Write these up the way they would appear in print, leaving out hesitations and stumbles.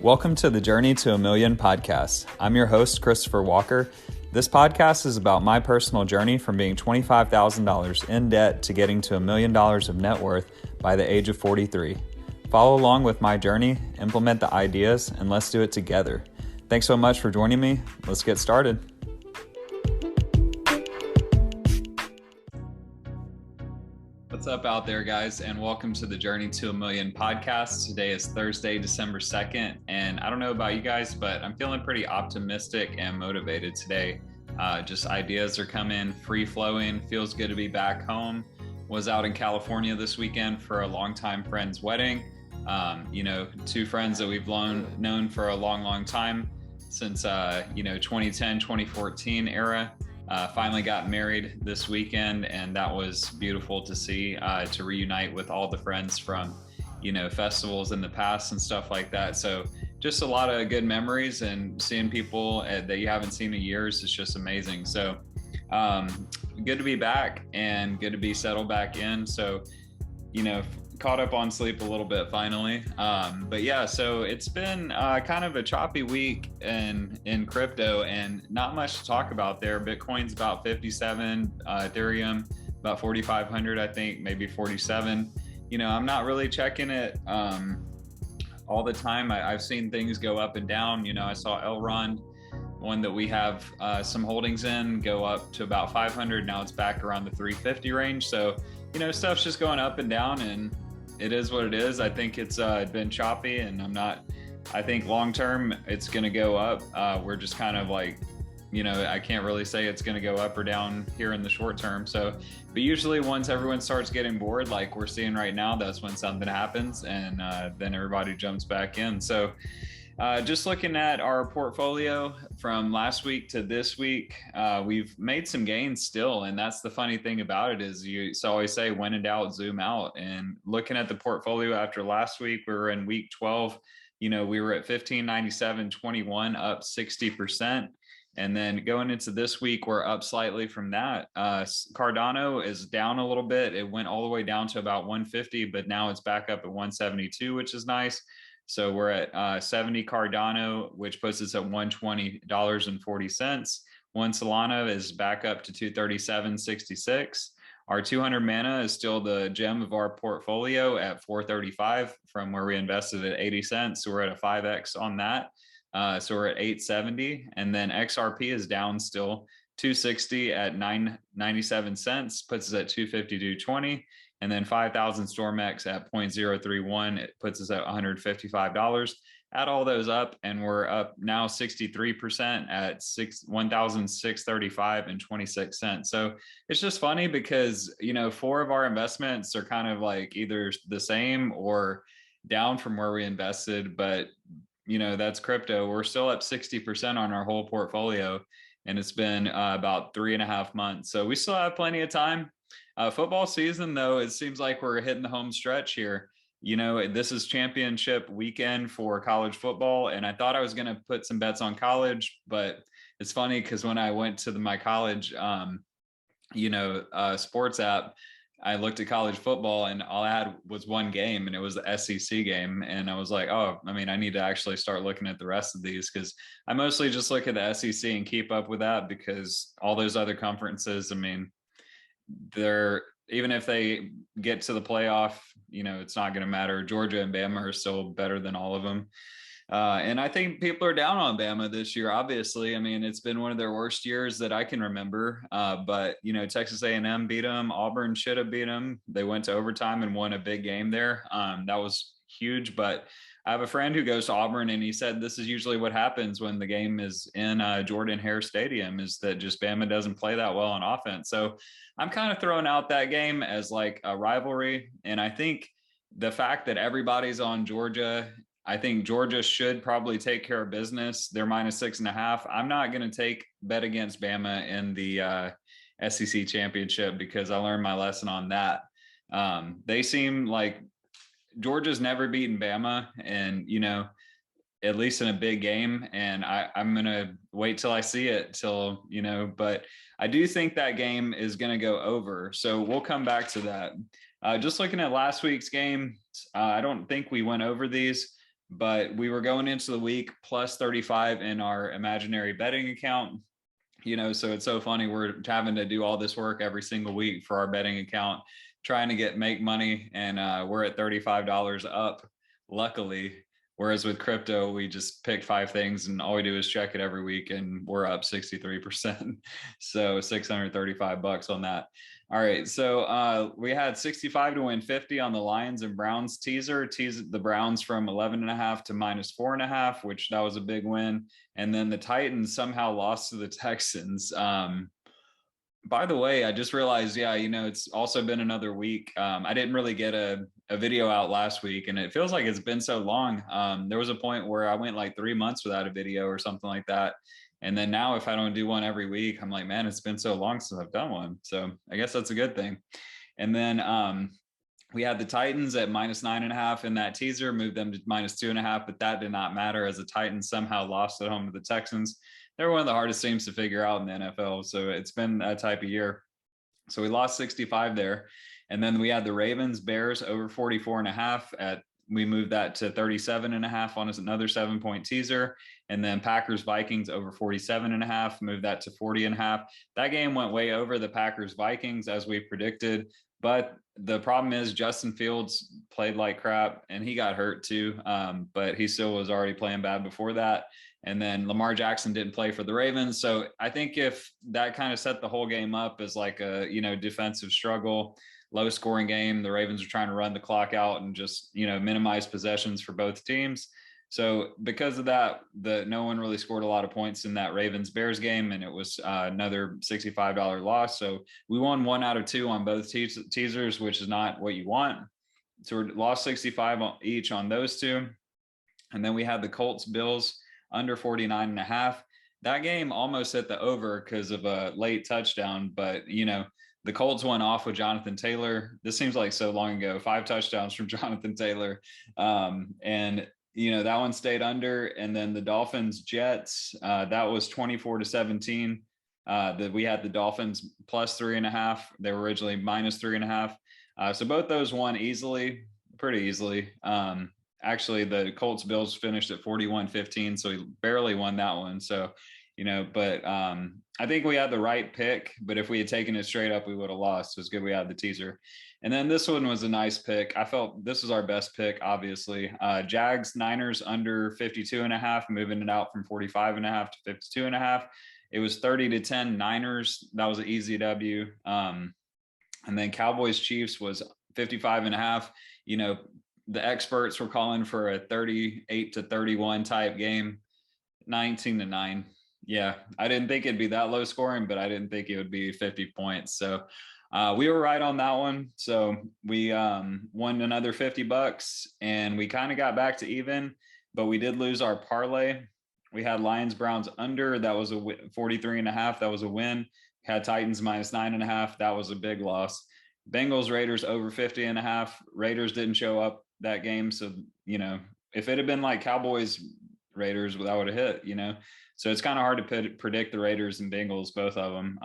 Welcome to the Journey to a Million podcast. I'm your host, Christopher Walker. This podcast is about my personal journey from being $25,000 in debt to getting to $1 million of net worth by the age of 43. Follow along with my journey, implement the ideas, and let's do it together. Thanks so much for joining me. Let's get started. What's up out there, guys, and welcome to the Journey to a Million podcast. Today is Thursday, December 2nd, and I don't know about you guys, but I'm feeling pretty optimistic and motivated today. Just ideas are coming, free-flowing, feels good to be back home. Was out in California this weekend for a longtime friend's wedding. Two friends that we've known for a long time since, 2010, 2014 era. Finally got married this weekend, and that was beautiful to see, to reunite with all the friends from, festivals in the past and stuff like that. So just a lot of good memories, and seeing people that you haven't seen in years is just amazing. So good to be back and good to be settled back in. So, caught up on sleep a little bit finally. So it's been kind of a choppy week in crypto, and not much to talk about there. Bitcoin's about 57, Ethereum about 4,500, I think, maybe 47. I'm not really checking it all the time. I've seen things go up and down. I saw Elrond, one that we have some holdings in, go up to about 500. Now it's back around the 350 range. So, stuff's just going up and down, and it is what it is. I think it's been choppy, and I think long term it's going to go up. We're just kind of like, I can't really say it's going to go up or down here in the short term. So, but usually once everyone starts getting bored, like we're seeing right now, that's when something happens, and then everybody jumps back in. So just looking at our portfolio from last week to this week, we've made some gains still. And that's the funny thing about it is you always say, when in doubt, zoom out. And looking at the portfolio after last week, we were in week 12, we were at 1597.21, up 60%. And then going into this week, we're up slightly from that. Cardano is down a little bit. It went all the way down to about 150, but now it's back up at 172, which is nice. So we're at 70 Cardano, which puts us at $120.40. One Solana is back up to 237.66. Our 200 Mana is still the gem of our portfolio at 435 from where we invested at 80 cents. So we're at a 5X on that. So we're at 870. And then XRP is down still 260 at 997 cents, puts us at 252.20. And then 5,000 StormX at 0.031, it puts us at $155. Add all those up, and we're up now 63% at 1,635.26 cents. So it's just funny because, 4 of our investments are kind of like either the same or down from where we invested, but that's crypto. We're still up 60% on our whole portfolio, and it's been about 3.5 months. So we still have plenty of time. Football season, though, it seems like we're hitting the home stretch here. This is championship weekend for college football, and I thought I was going to put some bets on college, but it's funny because when I went to my college, sports app, I looked at college football, and all I had was one game, and it was the SEC game. And I was like, I need to actually start looking at the rest of these, because I mostly just look at the SEC and keep up with that, because all those other conferences, they're, even if they get to the playoff, it's not going to matter. Georgia and Bama are still better than all of them. And I think people are down on Bama this year, obviously. It's been one of their worst years that I can remember. But Texas A&M beat them. Auburn should have beat them. They went to overtime and won a big game there. That was huge. But I have a friend who goes to Auburn, and he said this is usually what happens when the game is in Jordan-Hare Stadium, is that just Bama doesn't play that well on offense. So I'm kind of throwing out that game as like a rivalry. And I think the fact that everybody's on Georgia, I think Georgia should probably take care of business. They're -6.5. I'm not going to bet against Bama in the SEC championship, because I learned my lesson on that. They seem like Georgia's never beaten Bama, and at least in a big game. And I'm going to wait till I see it but I do think that game is going to go over. So we'll come back to that. Just looking at last week's game, I don't think we went over these, but we were going into the week plus 35 in our imaginary betting account. So it's so funny. We're having to do all this work every single week for our betting account, trying to make money. And we're at $35 up, luckily. Whereas with crypto, we just pick 5 things and all we do is check it every week and we're up 63%. So $635 on that. All right. So we had 65 to win 50 on the Lions and Browns teaser the Browns from 11.5 to -4.5, which that was a big win. And then the Titans somehow lost to the Texans. By the way, I just realized, it's also been another week. I didn't really get a video out last week, and it feels like it's been so long. There was a point where I went like 3 months without a video or something like that. And then now if I don't do one every week, I'm like, man, it's been so long since I've done one. So I guess that's a good thing. And then we had the Titans at -9.5 in that teaser, moved them to -2.5, but that did not matter as the Titans somehow lost at home to the Texans. They're one of the hardest teams to figure out in the NFL. So it's been that type of year. So we lost 65 there. And then we had the Ravens Bears over 44.5 we moved that to 37.5 on another 7-point teaser. And then Packers Vikings over 47.5, moved that to 40.5. That game went way over the Packers Vikings as we predicted. But the problem is Justin Fields played like crap and he got hurt too. But he still was already playing bad before that. And then Lamar Jackson didn't play for the Ravens. So I think if that kind of set the whole game up as like a, defensive struggle, low scoring game, the Ravens are trying to run the clock out and just, minimize possessions for both teams. So because of that, no one really scored a lot of points in that Ravens Bears game. And it was another $65 loss. So we won 1 out of 2 on both teasers, which is not what you want. So we lost 65 each on those 2. And then we had the Colts Bills under 49.5. That game almost hit the over because of a late touchdown, but the Colts went off with Jonathan Taylor. This seems like so long ago. 5 touchdowns from Jonathan Taylor, and that one stayed under. And then the Dolphins Jets, that was 24-17. That we had the Dolphins plus 3.5. They were originally -3.5. So both those won pretty easily. Actually, the Colts Bills finished at 41-15, so he barely won that one. So, but I think we had the right pick, but if we had taken it straight up, we would have lost. It was good we had the teaser. And then this one was a nice pick. I felt this was our best pick, obviously. Jags Niners under 52.5, moving it out from 45.5 to 52.5. It was 30-10 Niners. That was an easy W. And then Cowboys Chiefs was 55.5. The experts were calling for a 38-31 type game, 19-9. Yeah, I didn't think it'd be that low scoring, but I didn't think it would be 50 points. So we were right on that one. So we won another $50 and we kind of got back to even, but we did lose our parlay. We had Lions Browns under, that was a 43.5. That was a win. We had Titans -9.5. That was a big loss. Bengals Raiders over 50.5. Raiders didn't show up that game. So, if it had been like Cowboys Raiders, that would have hit, so it's kind of hard to predict the Raiders and Bengals, both of them.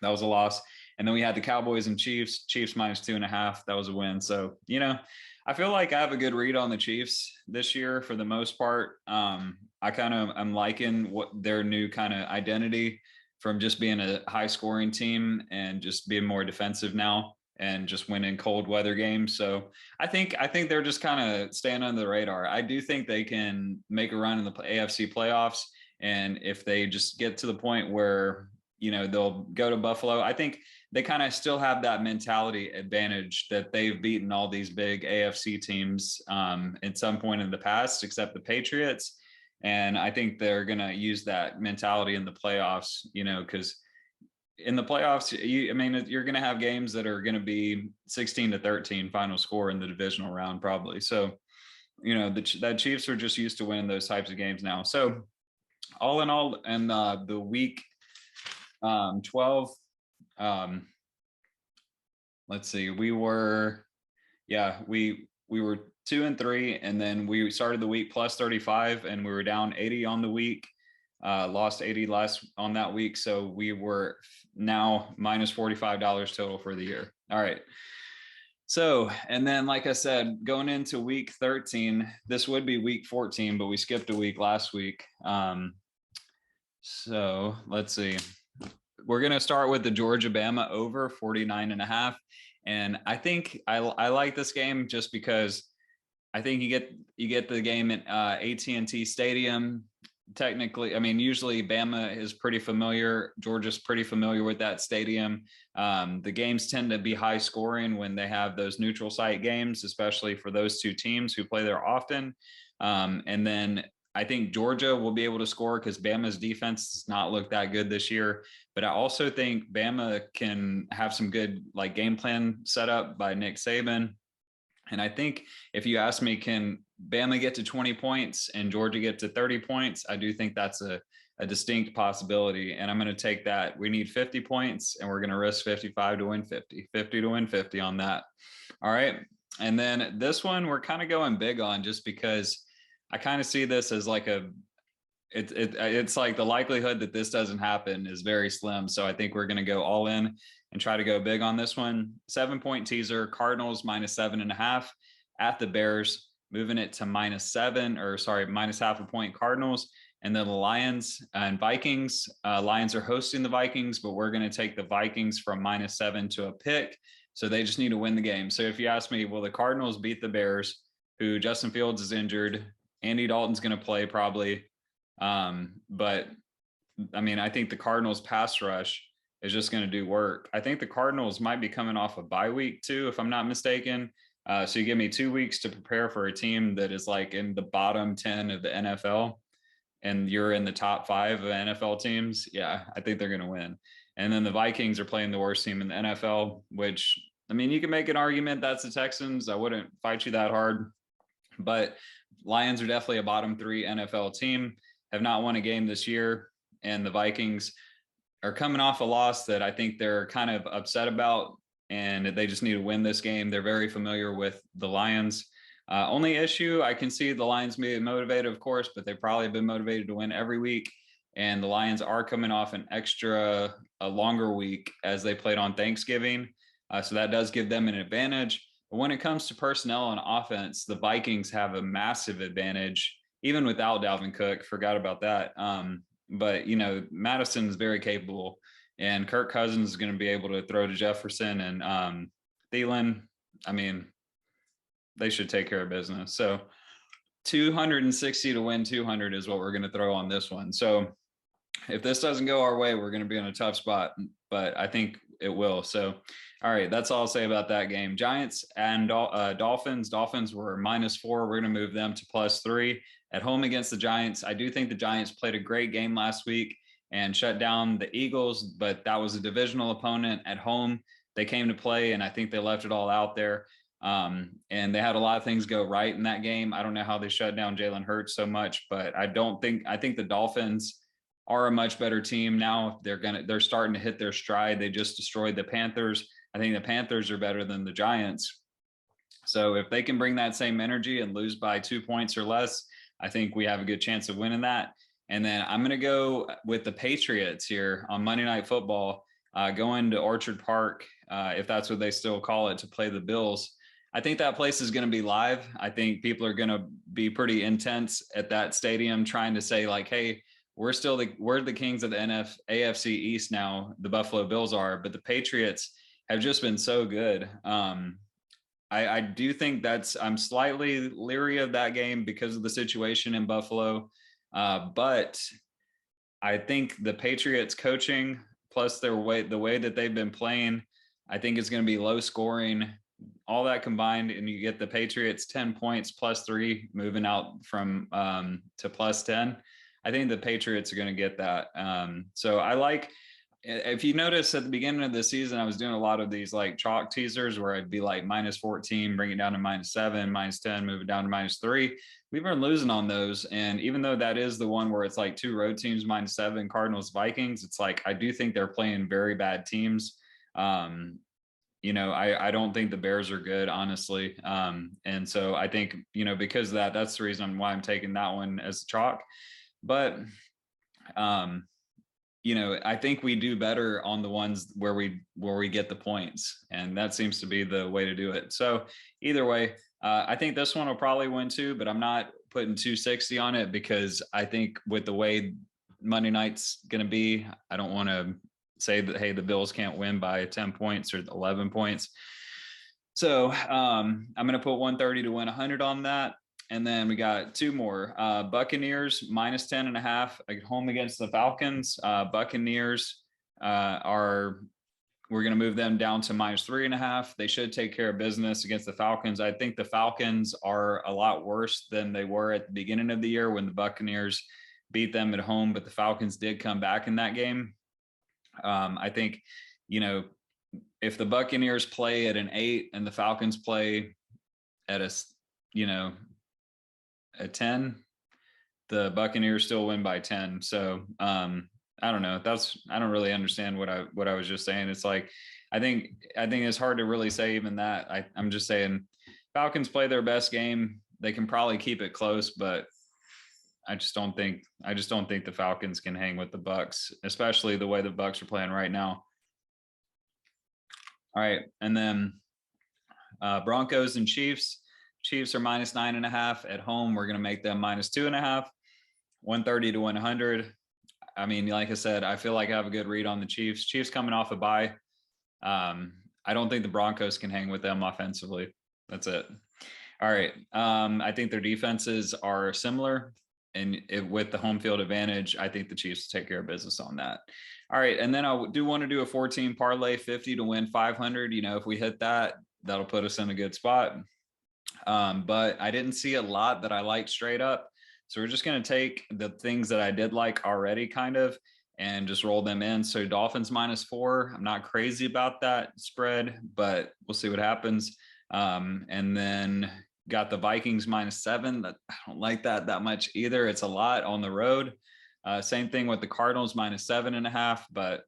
That was a loss. And then we had the Cowboys and Chiefs -2.5. That was a win. So, I feel like I have a good read on the Chiefs this year for the most part. I kind of am liking what their new kind of identity from just being a high scoring team and just being more defensive now and just winning cold weather games. So I think they're just kind of staying under the radar. I do think they can make a run in the AFC playoffs. And if they just get to the point where, they'll go to Buffalo, I think they kind of still have that mentality advantage that they've beaten all these big AFC teams at some point in the past, except the Patriots. And I think they're going to use that mentality in the playoffs, because in the playoffs, you're going to have games that are going to be 16-13 final score in the divisional round, probably. So, the Chiefs are just used to winning those types of games now. So all in all, and the week 12, let's see, we were 2-3, and then we started the week plus 35 and we were down 80 on the week, lost 80 less on that week. So we were now -$45 total for the year. All right. So, and then, like I said, going into week 13, this would be week 14, but we skipped a week last week. So let's see. We're going to start with the Georgia Bama over 49.5. And I think I like this game just because I think you get the game at AT&T Stadium. Technically, I mean, usually Bama is pretty familiar. Georgia's pretty familiar with that stadium. The games tend to be high scoring when they have those neutral site games, especially for those two teams who play there often. And then I think Georgia will be able to score because Bama's defense does not look that good this year. But I also think Bama can have some good like game plan set up by Nick Saban. And I think if you ask me, can Bama get to 20 points and Georgia get to 30 points? I do think that's a distinct possibility. And I'm going to take that. We need 50 points and we're going to risk 55 to win 50, 50 to win 50 on that. All right. And then this one, we're kind of going big on just because I kind of see this as like it's like the likelihood that this doesn't happen is very slim. So I think we're going to go all in and try to go big on this one. 7-point teaser, Cardinals -7.5 at the Bears, moving it to -7, or sorry, minus half a point Cardinals. And then the Lions and Vikings. Lions are hosting the Vikings, but we're going to take the Vikings from -7 to a pick. So they just need to win the game. So if you ask me, will the Cardinals beat the Bears, who Justin Fields is injured? Andy Dalton's going to play probably. But I mean, I think the Cardinals pass rush is just going to do work. I think the Cardinals might be coming off a bye week too, if I'm not mistaken. So you give me 2 weeks to prepare for a team that is like in the bottom 10 of the NFL and you're in the top 5 of NFL teams. Yeah, I think they're going to win. And then the Vikings are playing the worst team in the NFL, which, I mean, you can make an argument that's the Texans. I wouldn't fight you that hard, but Lions are definitely a bottom 3 NFL team, have not won a game this year. And the Vikings are coming off a loss that I think they're kind of upset about, and they just need to win this game. They're very familiar with the Lions. Only issue, I can see the Lions may be motivated, of course, but they've probably been motivated to win every week. And the Lions are coming off a longer week as they played on Thanksgiving. So that does give them an advantage. But when it comes to personnel and offense, the Vikings have a massive advantage, even without Dalvin Cook. Forgot about that. But, you know, Madison is very capable, and Kirk Cousins is going to be able to throw to Jefferson and Thielen. I mean, they should take care of business. So 260 to win 200 is what we're going to throw on this one. So if this doesn't go our way, we're going to be in a tough spot, but I think it will. So, all right, that's all I'll say about that game. Giants and Dolphins. Dolphins were -4. We're going to move them to +3 at home against the Giants. I do think the Giants played a great game last week and shut down the Eagles, but that was a divisional opponent at home. They came to play, and I think they left it all out there. And they had a lot of things go right in that game. I don't know how they shut down Jalen Hurts so much, but I think the Dolphins are a much better team now. They're starting to hit their stride. They just destroyed the Panthers. I think the Panthers are better than the Giants. So if they can bring that same energy and lose by 2 points or less, I think we have a good chance of winning that. And then I'm going to go with the Patriots here on Monday Night Football, going to Orchard Park, if that's what they still call it, to play the Bills. I think that place is going to be live. I think people are going to be pretty intense at that stadium trying to say like, hey, we're the kings of the AFC East now. The Buffalo Bills are, but the Patriots have just been so good. I do think I'm slightly leery of that game because of the situation in Buffalo. But I think the Patriots coaching plus the way that they've been playing, I think it's going to be low scoring, all that combined. And you get the Patriots 10 points +3 moving out from to +10. I think the Patriots are going to get that. So I like, if you notice at the beginning of the season, I was doing a lot of these like chalk teasers where I'd be like -14, bring it down to -7, -10, move it down to -3. We've been losing on those. And even though that is the one where it's like 2 road teams, -7, Cardinals, Vikings, it's like, I do think they're playing very bad teams. You know, I don't think the Bears are good, honestly. And so I think, you know, because of that, that's the reason why I'm taking that one as chalk. But I think we do better on the ones where we get the points, and that seems to be the way to do it. So either way, I think this one will probably win too, but I'm not putting 260 on it because I think with the way Monday night's going to be, I don't want to say that, hey, the Bills can't win by 10 points or 11 points. So I'm going to put 130 to win 100 on that. And then we got two more. Buccaneers minus 10.5 at home against the Falcons. Buccaneers we're going to move them down to minus 3.5. They should take care of business against the Falcons. I think the Falcons are a lot worse than they were at the beginning of the year when the Buccaneers beat them at home, but the Falcons did come back in that game. I think, if the Buccaneers play at an 8 and the Falcons play at a 10, the Buccaneers still win by 10. So I don't know. I don't really understand what I was just saying. It's like, I think it's hard to really say even that. I'm just saying Falcons play their best game. They can probably keep it close, but I just don't think the Falcons can hang with the Bucs, especially the way the Bucs are playing right now. All right. And then Broncos and Chiefs. Chiefs are minus 9.5 at home. We're going to make them minus 2.5, 130 to 100. I mean, like I said, I feel like I have a good read on the Chiefs. Chiefs coming off a bye. I don't think the Broncos can hang with them offensively. That's it. All right. I think their defenses are similar, and with the home field advantage, I think the Chiefs take care of business on that. All right. And then I do want to do a 14 parlay, 50 to win 500. If we hit that, that'll put us in a good spot. But I didn't see a lot that I liked straight up. So we're just going to take the things that I did like already kind of and just roll them in. So Dolphins minus 4. I'm not crazy about that spread, but we'll see what happens. And then got the Vikings minus 7. I don't like that much either. It's a lot on the road. Same thing with the Cardinals minus 7.5. But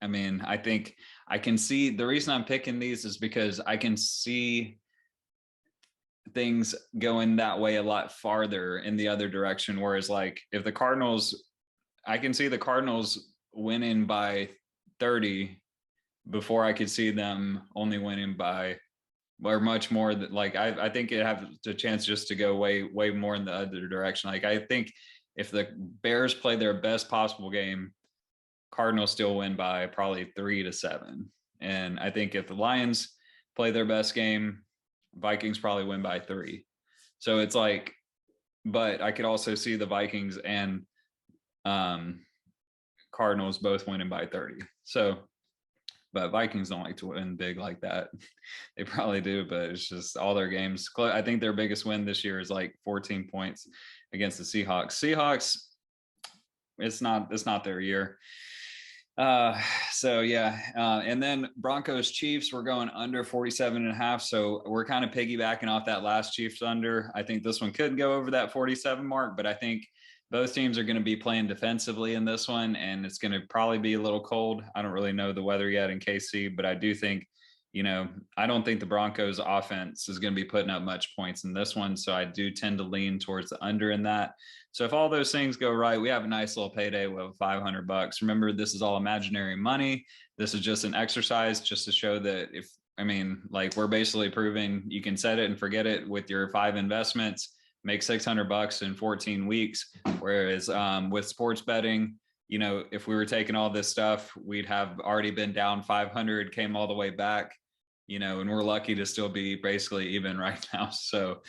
I mean, I think I can see the reason I'm picking these is because I can see things going that way a lot farther in the other direction. Whereas like if the Cardinals, I can see the Cardinals winning by 30 before I could see them only winning by or much more. Like I think it has a chance just to go way more in the other direction. Like I think if the Bears play their best possible game, Cardinals still win by probably 3-7. And I think if the Lions play their best game, Vikings probably win by 3. So it's like, but I could also see the Vikings and Cardinals both winning by 30. So, but Vikings don't like to win big like that. They probably do, but it's just all their games. I think their biggest win this year is like 14 points against the Seahawks. Seahawks, it's not their year. So yeah. And then Broncos Chiefs, we're going under 47.5. So we're kind of piggybacking off that last Chiefs under. I think this one could go over that 47 mark, but I think both teams are going to be playing defensively in this one, and it's going to probably be a little cold. I don't really know the weather yet in KC, but I do think, I don't think the Broncos offense is going to be putting up much points in this one. So I do tend to lean towards the under in that. So if all those things go right, we have a nice little payday with $500. Remember, this is all imaginary money. This is just an exercise just to show that we're basically proving you can set it and forget it with your 5 investments, make $600 in 14 weeks. Whereas with sports betting, if we were taking all this stuff, we'd have already been down 500, came all the way back, and we're lucky to still be basically even right now. So,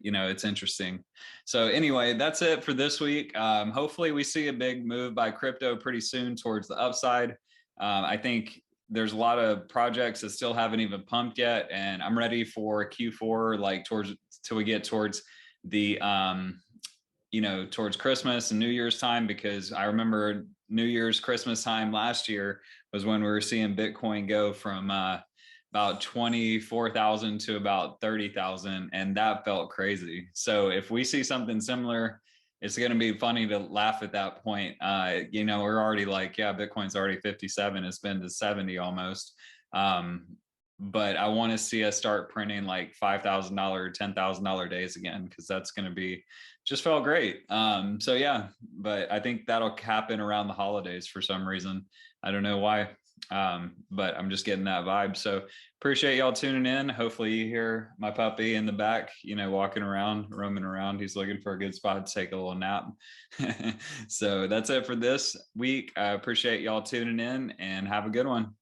it's interesting. So anyway, that's it for this week. Hopefully we see a big move by crypto pretty soon towards the upside. I think there's a lot of projects that still haven't even pumped yet, and I'm ready for Q4, till we get towards the, towards Christmas and New Year's time, because I remember New Year's, Christmas time last year was when we were seeing Bitcoin go from about 24,000 to about 30,000, and that felt crazy. So if we see something similar, it's going to be funny to laugh at that point. We're already like, yeah, Bitcoin's already 57. It's been to 70 almost. but I want to see us start printing like $5,000, $10,000 days again, because that's going to be just felt great. So yeah, but I think that'll happen around the holidays for some reason. I don't know why, but I'm just getting that vibe. So appreciate y'all tuning in. Hopefully you hear my puppy in the back, walking around, roaming around. He's looking for a good spot to take a little nap. So that's it for this week. I appreciate y'all tuning in and have a good one.